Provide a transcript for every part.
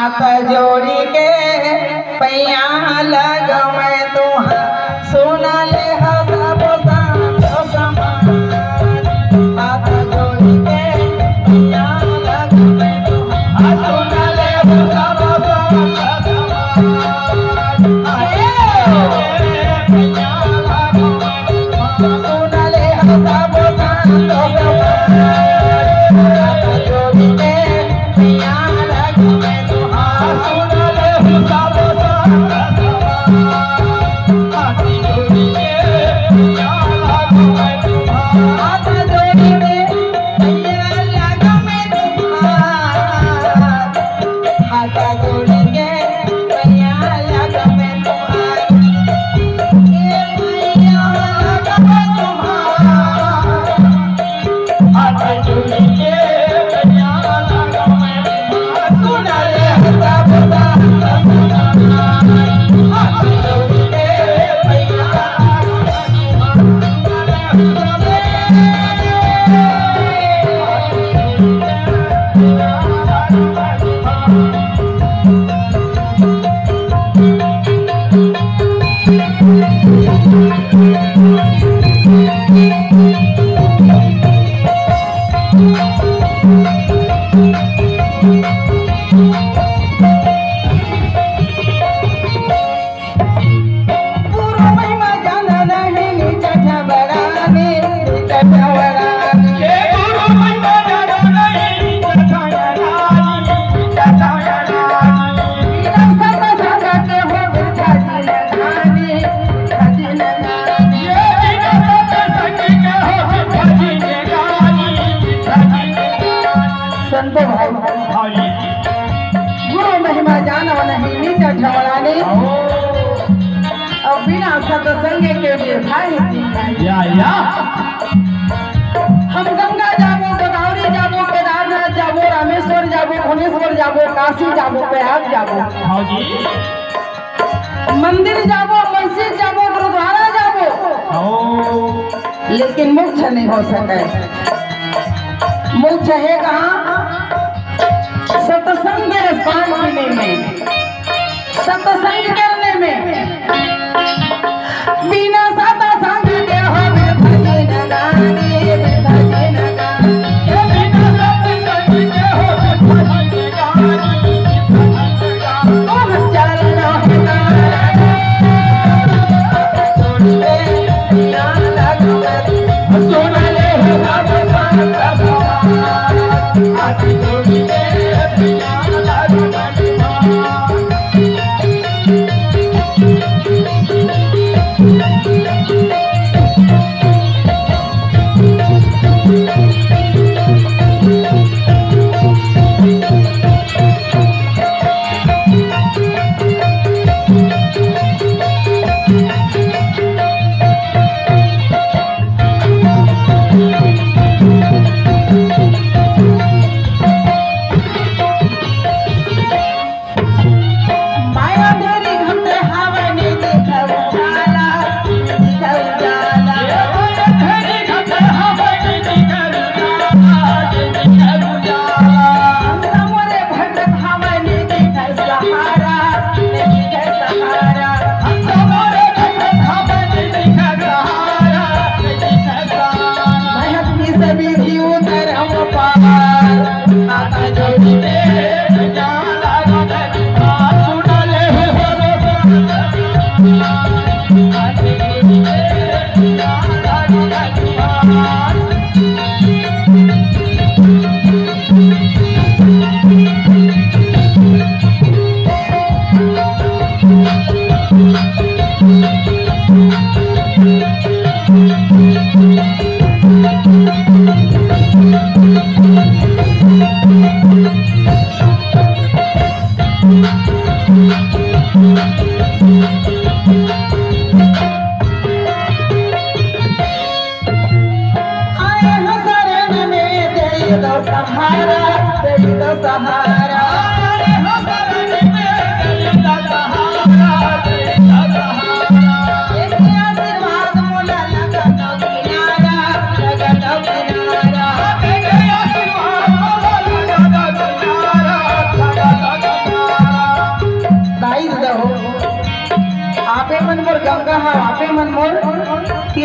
हाथ जोड़ी के पैया लग मैं तुहा सुन ले सब शांत समान हाथ जोड़ी के पैया लग मैं तुहा सुन ले सब शांत समान पैया लग मैं सुन ले सब शांत समान हाथ जोड़ी के पैया लग मैं तुहा सुन ले सब गुरु महिमा जानो नहीं नीच ठवरानी अब बिना सत्संग के देखाई या हम गंगा जाबो गोदावरी जाबो केदारनाथ जाबो रामेश्वर जाबो भुवनेश्वर जाबो काशी जाबो प्रयाग जाबो मंदिर जाबो मस्जिद जाबो गुरुद्वारा जाबो लेकिन मोक्ष नहीं हो सके मोक्ष है कहाँ सत्संग के रसपान करने में सत्संग करने में बिना सत्संग के हो भजन गाने भजन गाने बिना सत्संग के हो भजन गाने चलो सुन ले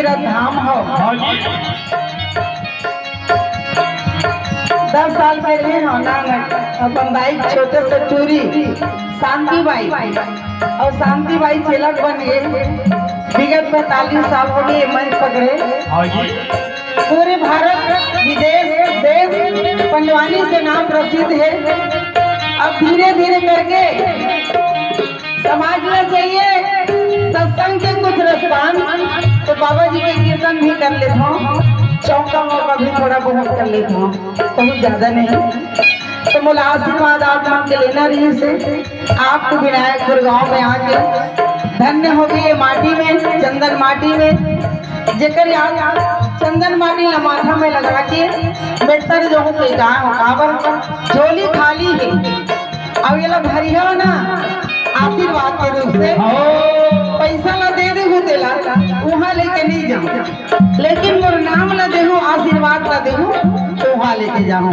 तीरथ धाम हो। हाँ जी 10 साल पहले होना अपन बाइक छोटे से टूरी शांति बाई और शांति बाई चेलक बन गए। विगत 45 साल हो गए मंच पकड़े। हाँ जी पूरे भारत विदेश देश पंडवानी से नाम प्रसिद्ध है। अब धीरे धीरे करके समाज में चाहिए सत्संग के कुछ रसपान, तो बाबा जी के कीर्तन भी कर लेता हूँ, चौका मौका भी थोड़ा बहुत कर लेता हूँ, बहुत ज्यादा नहीं। तो मोला आशीर्वाद आप मांग के लेना रही से। आपको विनायक गुड़गांव में आके धन्य हो गई माटी में, चंदन माटी में, जेकर याद चंदन माटी ला माथा में लगा के बेहतर जो के गाँव काबर झोली खाली है। अब ये लोग भरी हो ना आशीर्वाद के रूप से पैसा ला दे दे देला वहाँ लेके नहीं जाऊँ, लेकिन मोर नाम ला देहूँ आशीर्वाद ला देहूँ तो वहाँ लेके जाऊँ।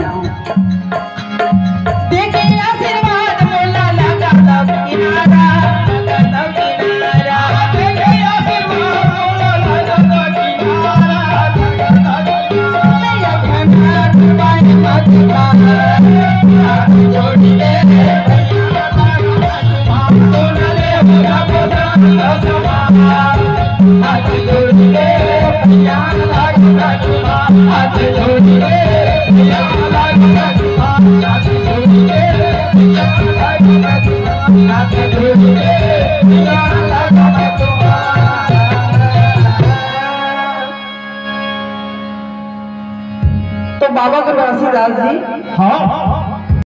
देखे आशीर्वाद मोला लगा तब किनारा, तब किनारा देखे आशीर्वाद मोला लगा तब किनारा, नया घंटा डुबाई मत पार जोड़ी ले तो बाबा गुरु दास जी हाँ